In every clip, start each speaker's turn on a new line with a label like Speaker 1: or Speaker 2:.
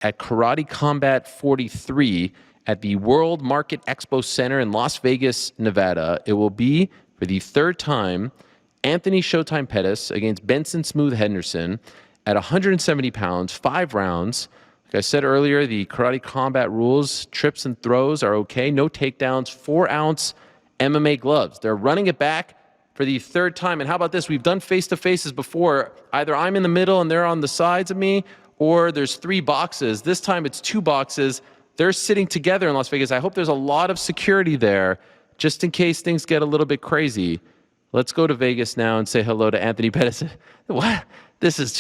Speaker 1: at Karate Combat 43 at the World Market Expo Center in Las Vegas, Nevada. It will be, for the third time, Anthony Showtime Pettis against Benson Smooth Henderson at 170 pounds, 5 rounds. Like I said earlier, the Karate Combat rules, trips and throws are okay. No takedowns, 4-ounce MMA gloves. They're running it back for the third time. And how about this? We've done face-to-faces before. Either I'm in the middle and they're on the sides of me, or there's 3 boxes. This time it's 2 boxes. They're sitting together in Las Vegas. I hope there's a lot of security there just in case things get a little bit crazy. Let's go to Vegas now and say hello to Anthony Pettis. What? This is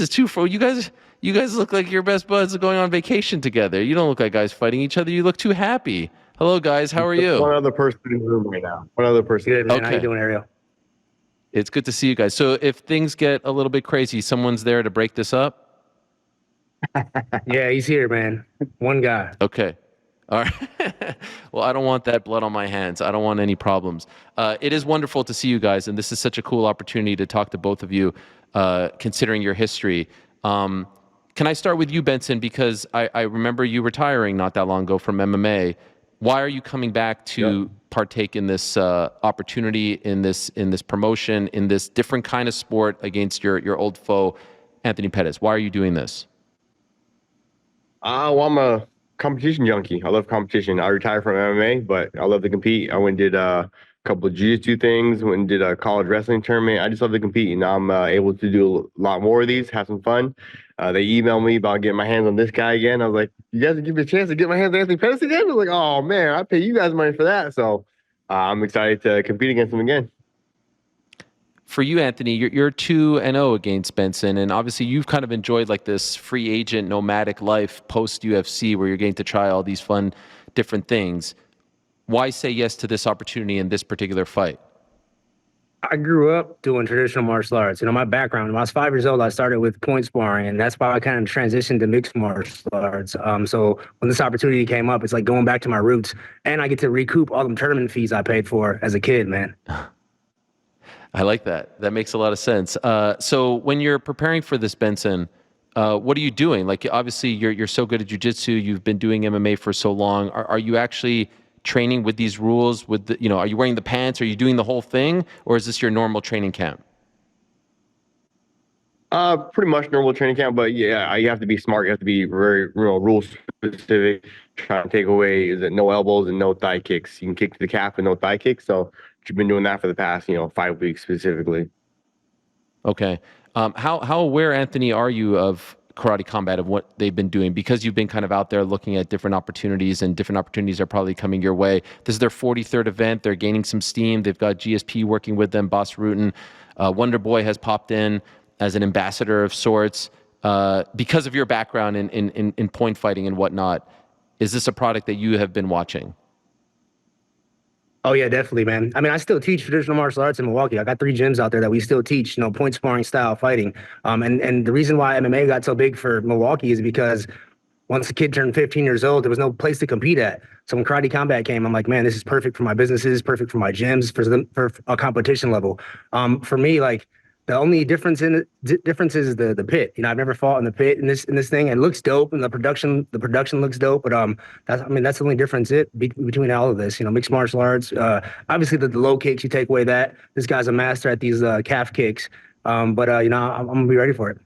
Speaker 1: too for you guys. You guys look like your best buds are going on vacation together. You don't look like guys fighting each other. You look too happy. Hello, guys. How are you?
Speaker 2: One other person in the room right now. One other person.
Speaker 3: Good, man.
Speaker 1: Okay.
Speaker 3: How you doing, Ariel?
Speaker 1: It's good to see you guys. So if things get a little bit crazy, someone's there to break this up?
Speaker 3: Yeah, he's here, man. One guy.
Speaker 1: Okay. All right. Well, I don't want that blood on my hands. I don't want any problems. It is wonderful to see you guys, and this is such a cool opportunity to talk to both of you, considering your history. Can I start with you, Benson? Because I remember you retiring not that long ago from MMA. Why are you coming back to partake in this opportunity, in this promotion, in this different kind of sport against your old foe, Anthony Pettis? Why are you doing this?
Speaker 2: Well, I'm a competition junkie. I love competition. I retired from MMA, but I love to compete. I went and did a couple of jiu-jitsu things, went and did a college wrestling tournament. I just love to compete, and now I'm able to do a lot more of these, have some fun. They emailed me about getting my hands on this guy again. I was like, you guys give me a chance to get my hands on Anthony Pettis again? I was like, oh, man, I pay you guys money for that. So I'm excited to compete against him again.
Speaker 1: For you, Anthony, you're 2-0 against Benson, and obviously you've kind of enjoyed like this free agent nomadic life post UFC where you're getting to try all these fun different things. Why say yes to this opportunity in this particular fight?
Speaker 3: I grew up doing traditional martial arts. You know, my background, when I was 5 years old, I started with point sparring, and that's why I kind of transitioned to mixed martial arts. So when this opportunity came up, it's like going back to my roots, and I get to recoup all them tournament fees I paid for as a kid, man.
Speaker 1: I like that. That makes a lot of sense. So when you're preparing for this, Benson, what are you doing? Like, obviously, you're so good at jiu-jitsu. You've been doing MMA for so long. Are you actually training with these rules? With the, are you wearing the pants? Are you doing the whole thing, or is this your normal training camp?
Speaker 2: Pretty much normal training camp, but yeah, you have to be smart. You have to be very rule specific. Trying to take away is it no elbows and no thigh kicks. You can kick to the calf and no thigh kicks. So you've been doing that for the past 5 weeks specifically.
Speaker 1: Okay. How aware, Anthony, are you of Karate Combat, of what they've been doing? Because you've been kind of out there looking at different opportunities, and different opportunities are probably coming your way. This is their 43rd event. They're gaining some steam. They've got GSP working with them. Bas Rutten, Wonder Boy has popped in as an ambassador of sorts. Because of your background in point fighting and whatnot, is this a product that you have been watching?
Speaker 3: Oh, yeah, definitely, man. I mean, I still teach traditional martial arts in Milwaukee. I got 3 gyms out there that we still teach, point sparring style fighting. And the reason why MMA got so big for Milwaukee is because once the kid turned 15 years old, there was no place to compete at. So when Karate Combat came, I'm like, man, this is perfect for my businesses, perfect for my gyms, for a competition level. For me, like, the only difference is the pit. I've never fought in the pit in this thing. It looks dope, and the production looks dope. But that's the only difference between all of this. Mixed martial arts. Obviously the low kicks, you take away that. This guy's a master at these calf kicks. But I'm gonna be ready for it.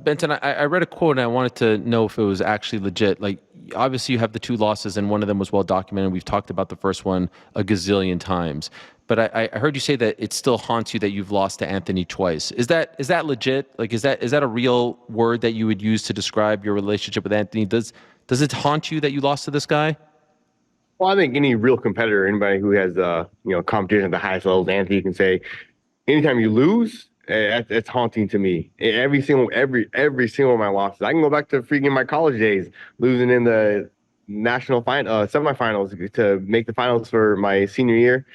Speaker 1: Benson, I read a quote and I wanted to know if it was actually legit. Like, obviously you have the 2 losses and one of them was well documented. We've talked about the first one a gazillion times. But I heard you say that it still haunts you that you've lost to Anthony twice. Is that legit? Like, is that a real word that you would use to describe your relationship with Anthony? Does it haunt you that you lost to this guy?
Speaker 2: Well, I think any real competitor, anybody who has competition at the highest levels, Anthony can say, anytime you lose, it's haunting to me. Every single of my losses. I can go back to freaking my college days, losing in the national semifinals to make the finals for my senior year.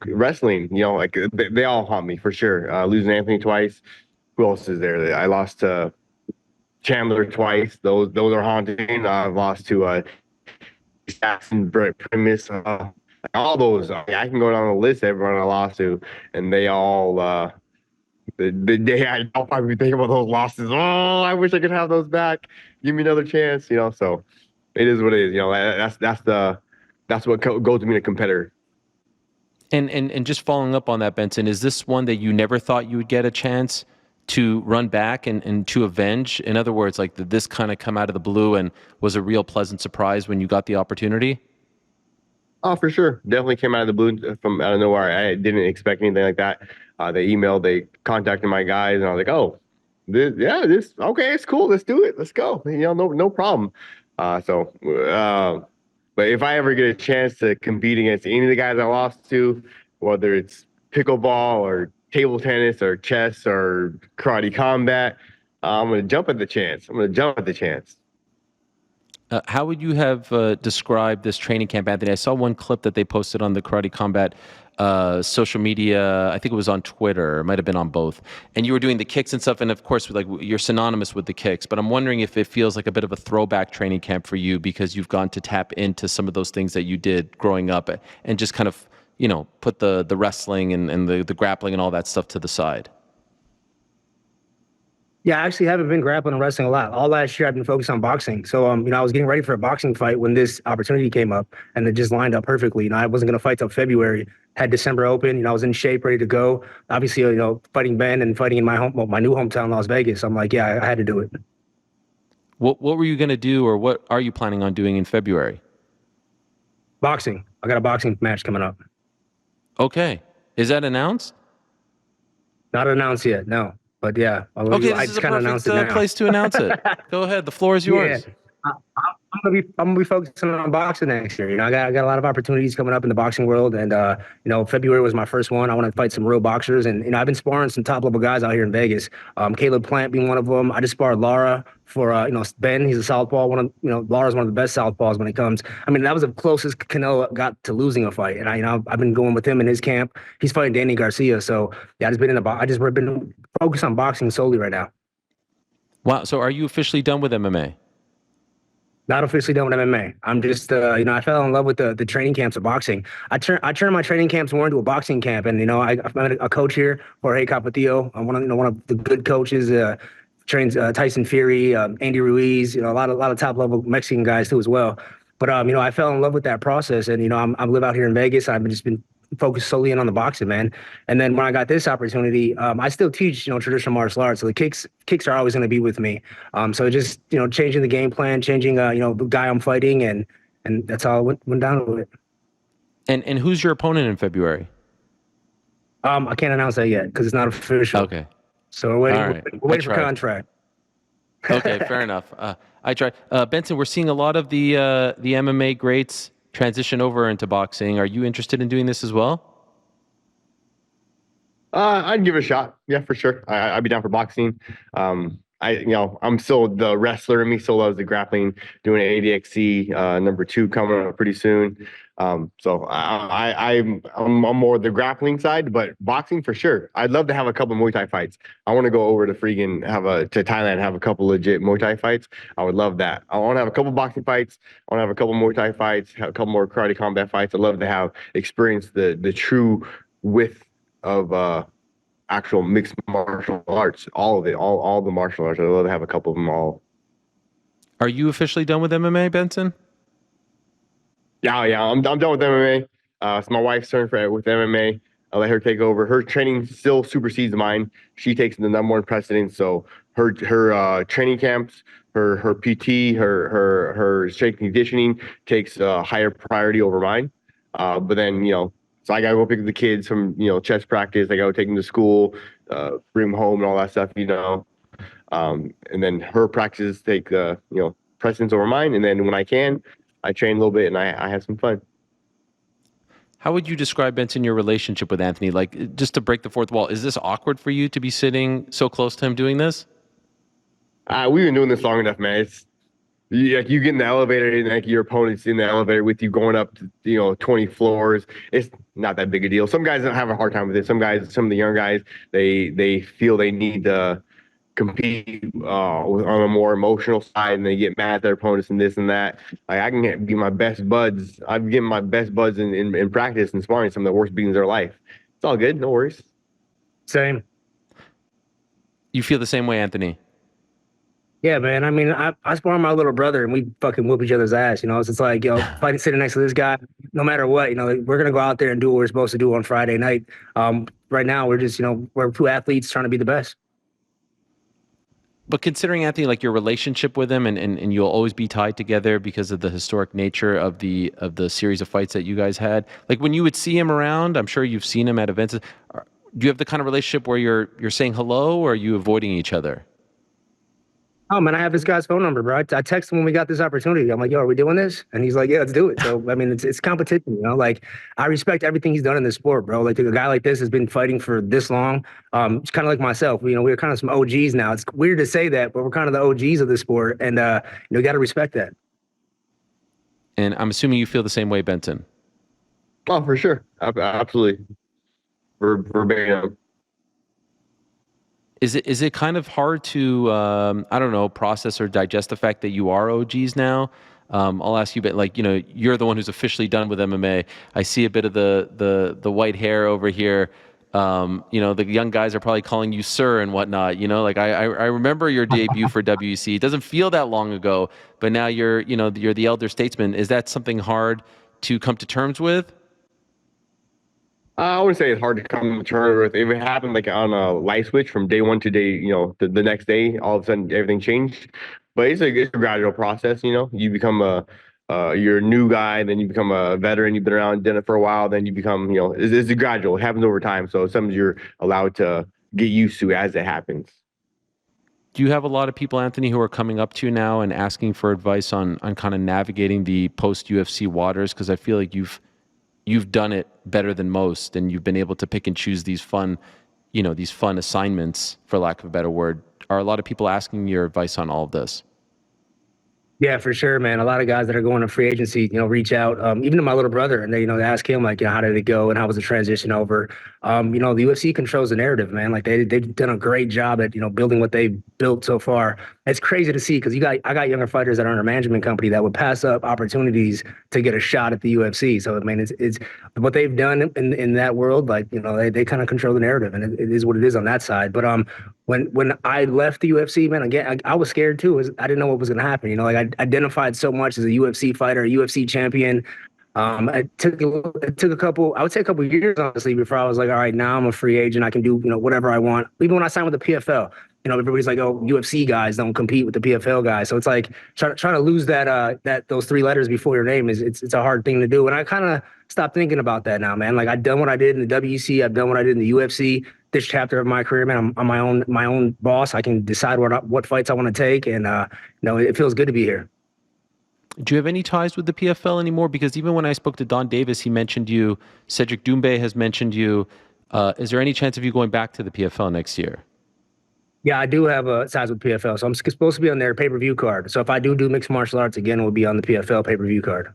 Speaker 2: Wrestling, they all haunt me for sure. Losing Anthony twice. Who else is there? I lost to Chandler twice. Those are haunting. I've lost to Jackson, Primus. All those. I can go down the list. Everyone I lost to, and they all the day I'll probably be thinking about those losses. Oh, I wish I could have those back. Give me another chance, you know. So it is what it is. You know, that's what goes to being a competitor.
Speaker 1: And just following up on that, Benson, is this one that you never thought you would get a chance to run back and to avenge? In other words, like did this kind of come out of the blue and was a real pleasant surprise when you got the opportunity?
Speaker 2: Oh, for sure. Definitely came out of the blue from out of nowhere. I didn't expect anything like that. They contacted my guys, and I was like, oh, okay, it's cool. Let's do it. Let's go. You know, no problem. But if I ever get a chance to compete against any of the guys I lost to, whether it's pickleball or table tennis or chess or karate combat, I'm going to jump at the chance. I'm going to jump at the chance.
Speaker 1: How would you have described this training camp, Anthony? I saw one clip that they posted on the Karate Combat social media. I think it was on Twitter. It might have been on both. And you were doing the kicks and stuff. And of course, like you're synonymous with the kicks. But I'm wondering if it feels like a bit of a throwback training camp for you because you've gone to tap into some of those things that you did growing up and just kind of, you know, put the wrestling and the grappling and all that stuff to the side.
Speaker 3: Yeah, I actually haven't been grappling and wrestling a lot. All last year, I've been focused on boxing. So, I was getting ready for a boxing fight when this opportunity came up, and it just lined up perfectly. I wasn't going to fight till February. Had December open. I was in shape, ready to go. Obviously, fighting Ben and fighting in my new hometown, Las Vegas. I'm like, yeah, I had to do it.
Speaker 1: What were you going to do, or what are you planning on doing in February?
Speaker 3: Boxing. I got a boxing match coming up.
Speaker 1: Okay, is that announced?
Speaker 3: Not announced yet, no. But yeah,
Speaker 1: Okay,
Speaker 3: I
Speaker 1: this is a
Speaker 3: just kind of announced it
Speaker 1: perfect
Speaker 3: now.
Speaker 1: place to announce it. Go ahead, the floor is yours.
Speaker 3: Yeah. I'm gonna be focusing on boxing next year. I got a lot of opportunities coming up in the boxing world, and February was my first one. I want to fight some real boxers, and I've been sparring some top level guys out here in Vegas. Caleb Plant being one of them. I just sparred Lara for Ben. He's a southpaw. Lara's one of the best southpaws when it comes. I mean, that was the closest Canelo got to losing a fight, and I've been going with him in his camp. He's fighting Danny Garcia, so yeah, I just been focused on boxing solely right now.
Speaker 1: Wow. So are you officially done with MMA?
Speaker 3: Not officially done with MMA. I'm just, I fell in love with the training camps of boxing. I turned my training camps more into a boxing camp, and I met a coach here, Jorge Capatillo. I'm one of the good coaches. Trains Tyson Fury, Andy Ruiz. A lot of top level Mexican guys too as well. But I fell in love with that process, and I live out here in Vegas. I've just been focused solely in on the boxing, man. And then when I got this opportunity, I still teach, traditional martial arts. So the kicks are always going to be with me. So just, changing the game plan, changing, the guy I'm fighting, and that's all went down with it.
Speaker 1: And who's your opponent in February?
Speaker 3: I can't announce that yet because it's not official.
Speaker 1: Okay.
Speaker 3: So we're waiting,
Speaker 1: All right.
Speaker 3: we're waiting for contract.
Speaker 1: Okay, fair enough. I tried. Benson, we're seeing a lot of the MMA greats transition over into boxing. Are you interested in doing this as well?
Speaker 2: I'd give it a shot. Yeah, for sure. I'd be down for boxing. I'm still the wrestler in me. Still loves the grappling. Doing ADXC #2 coming up pretty soon. So I'm more the grappling side, but boxing for sure. I'd love to have a couple Muay Thai fights. I want to go over to to Thailand, have a couple legit Muay Thai fights. I would love that. I want to have a couple boxing fights. I want to have a couple Muay Thai fights. Have a couple more karate combat fights. I'd love to have experience the true width of actual mixed martial arts, all of it, all the martial arts. I'd love to have a couple of them all.
Speaker 1: Are you officially done with MMA, Benson?
Speaker 2: Yeah, I'm done with MMA. It's my wife's turn with MMA. I'll let her take over. Her training still supersedes mine. She takes the #1 precedence. So her training camps, her PT, her strength conditioning takes higher priority over mine. But then so I gotta go pick up the kids from chess practice. I gotta take them to school, bring them home, and all that stuff. And then her practices take precedence over mine. And then when I can, I train a little bit and I have some fun.
Speaker 1: How would you describe, Benson, your relationship with Anthony? Like, just to break the fourth wall, is this awkward for you to be sitting so close to him doing this?
Speaker 2: We've been doing this long enough, man. You get in the elevator and like your opponent's in the elevator with you going up to 20 floors. It's not that big a deal. Some guys don't have a hard time with it. Some of the young guys, they feel they need to compete on a more emotional side, and they get mad at their opponents and this and that. Like I can be my best buds. I've given my best buds in practice and sparring some of the worst beatings of their life. It's all good, no worries.
Speaker 3: Same.
Speaker 1: You feel the same way, Anthony?
Speaker 3: Yeah, man. I mean, I spar my little brother and we fucking whoop each other's ass, you know? So it's like, fighting sitting next to this guy, no matter what, we're gonna go out there and do what we're supposed to do on Friday night. Right now we're just, we're two athletes trying to be the best.
Speaker 1: But considering, Anthony, like your relationship with him, and you'll always be tied together because of the historic nature of the series of fights that you guys had. Like when you would see him around, I'm sure you've seen him at events. Do you have the kind of relationship where you're saying hello, or are you avoiding each other?
Speaker 3: Oh man, I have this guy's phone number, bro. I texted him when we got this opportunity. I'm like, yo, are we doing this? And he's like, yeah, let's do it. So I mean, it's competition, Like I respect everything he's done in this sport, bro. Like a guy like this has been fighting for this long. It's kind of like myself. We're kind of some OGs now. It's weird to say that, but we're kind of the OGs of the sport, and you got to respect that.
Speaker 1: And I'm assuming you feel the same way, Benson.
Speaker 2: Oh, for sure. Absolutely. Verbatim.
Speaker 1: Is it kind of hard to I don't know, process or digest the fact that you are OGs now? I'll ask you, but like you're the one who's officially done with MMA. I see a bit of the white hair over here. The young guys are probably calling you sir and whatnot. Like I remember your debut for WEC. It doesn't feel that long ago, but now you're the elder statesman. Is that something hard to come to terms with?
Speaker 2: I wouldn't say it's hard to come to terms with. If it happened like on a light switch from day one to day, the next day, all of a sudden everything changed. But it's a gradual process. You become you're a new guy, then you become a veteran. You've been around, done it for a while, then you become, it's a gradual. It happens over time. So it's something you're allowed to get used to as it happens.
Speaker 1: Do you have a lot of people, Anthony, who are coming up to you now and asking for advice on kind of navigating the post UFC waters? Because I feel like you've done it better than most, and you've been able to pick and choose these fun assignments, for lack of a better word. Are a lot of people asking your advice on all of this?
Speaker 3: Yeah, for sure, man. A lot of guys that are going to free agency, reach out, even to my little brother, and they ask him like, how did it go and how was the transition over? The UFC controls the narrative, man. Like they've done a great job at building what they've built so far. It's crazy to see because I got younger fighters that are in a management company that would pass up opportunities to get a shot at the UFC. So I mean, it's what they've done in that world. Like they kind of control the narrative, and it is what it is on that side. But when I left the UFC, man, again, I was scared too. I didn't know what was going to happen. Like I identified so much as a UFC fighter, a UFC champion. It took a couple, I would say a couple of years, honestly, before I was like, all right, now I'm a free agent. I can do, whatever I want. Even when I signed with the PFL, everybody's like, oh, UFC guys don't compete with the PFL guys. So it's like trying to lose those three letters before your name it's a hard thing to do. And I kind of stopped thinking about that now, man. Like I've done what I did in the WEC. I've done what I did in the UFC. This chapter of my career, man, I'm my own boss. I can decide what fights I want to take. And, it feels good to be here.
Speaker 1: Do you have any ties with the PFL anymore? Because even when I spoke to Don Davis, he mentioned you. Cedric Doumbé has mentioned you. Is there any chance of you going back to the PFL next year?
Speaker 3: Yeah, I do have a ties with PFL, so I'm supposed to be on their pay-per-view card. So if I do mixed martial arts again, it will be on the PFL pay-per-view card.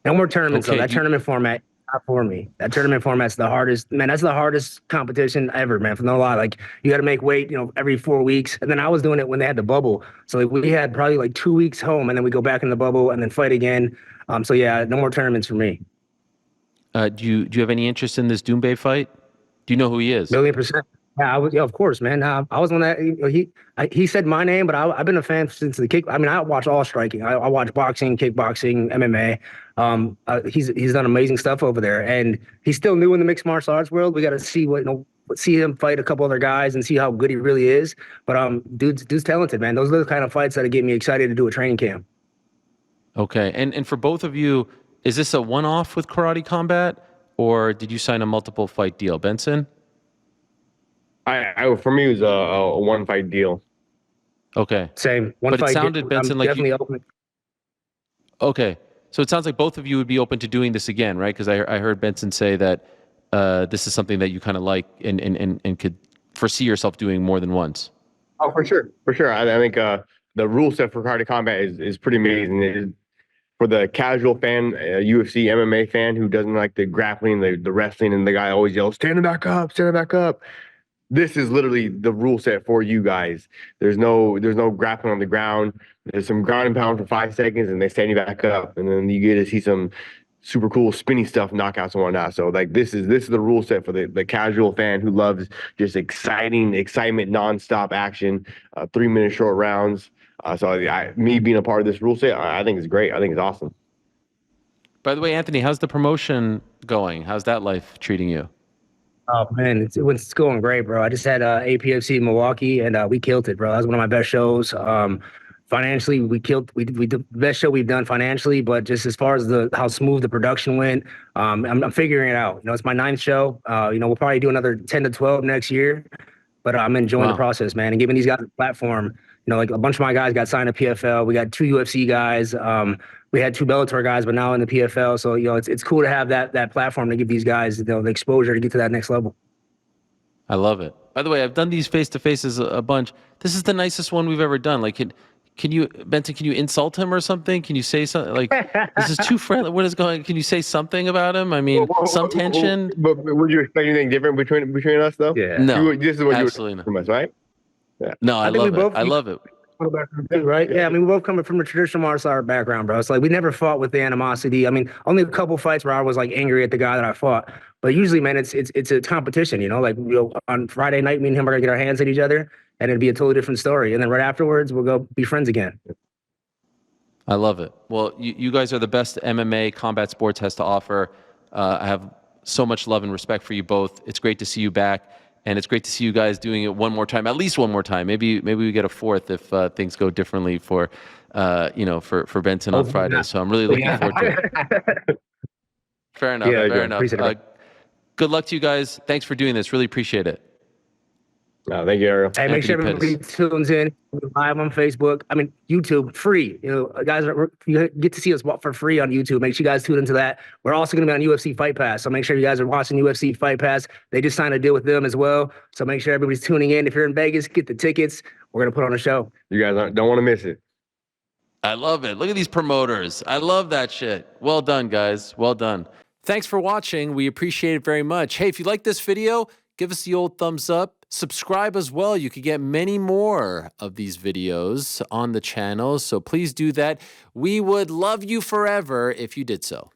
Speaker 3: No more tournaments, though. That tournament format, not for me. That tournament format's the hardest. Man, that's the hardest competition ever, man. For no lie, like you got to make weight, every 4 weeks. And then I was doing it when they had the bubble. So like, we had probably like 2 weeks home, and then we go back in the bubble and then fight again. So yeah, no more tournaments for me.
Speaker 1: Do you have any interest in this Doumbé fight? Do you know who he is?
Speaker 3: 1,000,000%. Yeah, I was. Yeah, of course, man. I was on that. He said my name, but I've been a fan since the kick. I mean, I watch all striking. I watch boxing, kickboxing, MMA. He's done amazing stuff over there, and he's still new in the mixed martial arts world. We got to see see him fight a couple other guys and see how good he really is. But dude's talented, man. Those are the kind of fights that get me excited to do a training camp.
Speaker 1: Okay, and for both of you, is this a one-off with Karate Combat, or did you sign a multiple fight deal, Benson?
Speaker 2: For me, it was a one fight deal.
Speaker 1: Okay.
Speaker 3: Same. One
Speaker 1: but
Speaker 3: fight.
Speaker 1: It sounded, Benson, like
Speaker 3: definitely open.
Speaker 1: Okay. So it sounds like both of you would be open to doing this again, right? Because I heard Benson say that this is something that you kind of like and could foresee yourself doing more than once.
Speaker 2: Oh, for sure. For sure. I think the rule set for Karate Combat is pretty amazing. For the casual fan, UFC, MMA fan who doesn't like the grappling, the wrestling, and the guy always yells, stand back up, stand back up. This is literally the rule set for you guys. There's no grappling on the ground. There's some ground and pound for 5 seconds, and they stand you back up, and then you get to see some super cool spinny stuff, knockouts and whatnot. So like this is the rule set for the casual fan who loves just excitement, nonstop action, 3-minute short rounds. So me being a part of this rule set, I think it's great. I think it's awesome.
Speaker 1: By the way, Anthony, how's the promotion going? How's that life treating you?
Speaker 3: Oh man, it's going great, bro. I just had APFC in Milwaukee, and we killed it, bro. That was one of my best shows. Financially, we did the best show we've done financially, but just as far as how smooth the production went, I'm figuring it out. You know, it's my 9th show. You know, we'll probably do another 10 to 12 next year, but I'm enjoying the process, man, and giving these guys a platform. You know, like a bunch of my guys got signed to PFL. We got 2 UFC guys. We had 2 Bellator guys, but now in the PFL. So, you know, it's cool to have that platform to give these guys, you know, the exposure to get to that next level.
Speaker 1: I love it. By the way, I've done these face-to-faces a bunch. This is the nicest one we've ever done. Like, can you, Benson, can you insult him or something? Can you say something? Like, this is too friendly. What is going on? Can you say something about him? I mean, some tension.
Speaker 2: But would you expect anything different between us, though?
Speaker 3: Yeah.
Speaker 1: No,
Speaker 2: this is what
Speaker 1: absolutely
Speaker 2: you were from us, right?
Speaker 1: Yeah. No, I love it. I love it.
Speaker 3: Right? Yeah, I mean, we're both coming from a traditional martial art background, bro. It's like we never fought with the animosity. I mean, only a couple fights where I was like angry at the guy that I fought. But usually, man, it's a competition, you know. Like, you know, on Friday night, me and him are gonna get our hands at each other, and it'd be a totally different story. And then right afterwards, we'll go be friends again.
Speaker 1: I love it. Well, you guys are the best MMA combat sports has to offer. I have so much love and respect for you both. It's great to see you back. And it's great to see you guys doing it one more time, at least one more time. Maybe we get a fourth if things go differently for, you know, for Benson on Friday. So I'm really looking forward to it. Fair enough.
Speaker 3: Yeah,
Speaker 1: fair enough. Good luck to you guys. Thanks for doing this. Really appreciate it.
Speaker 2: No, thank you, Ariel.
Speaker 3: Hey, make sure everybody tunes in. Live on Facebook. I mean, YouTube, free. You know, guys, you get to see us for free on YouTube. Make sure you guys tune into that. We're also going to be on UFC Fight Pass. So make sure you guys are watching UFC Fight Pass. They just signed a deal with them as well. So make sure everybody's tuning in. If you're in Vegas, get the tickets. We're going to put on a show.
Speaker 2: You guys don't want to miss it.
Speaker 1: I love it. Look at these promoters. I love that shit. Well done, guys. Well done. Thanks for watching. We appreciate it very much. Hey, if you like this video, give us the old thumbs up. Subscribe as well. You could get many more of these videos on the channel, so please do that. We would love you forever if you did so.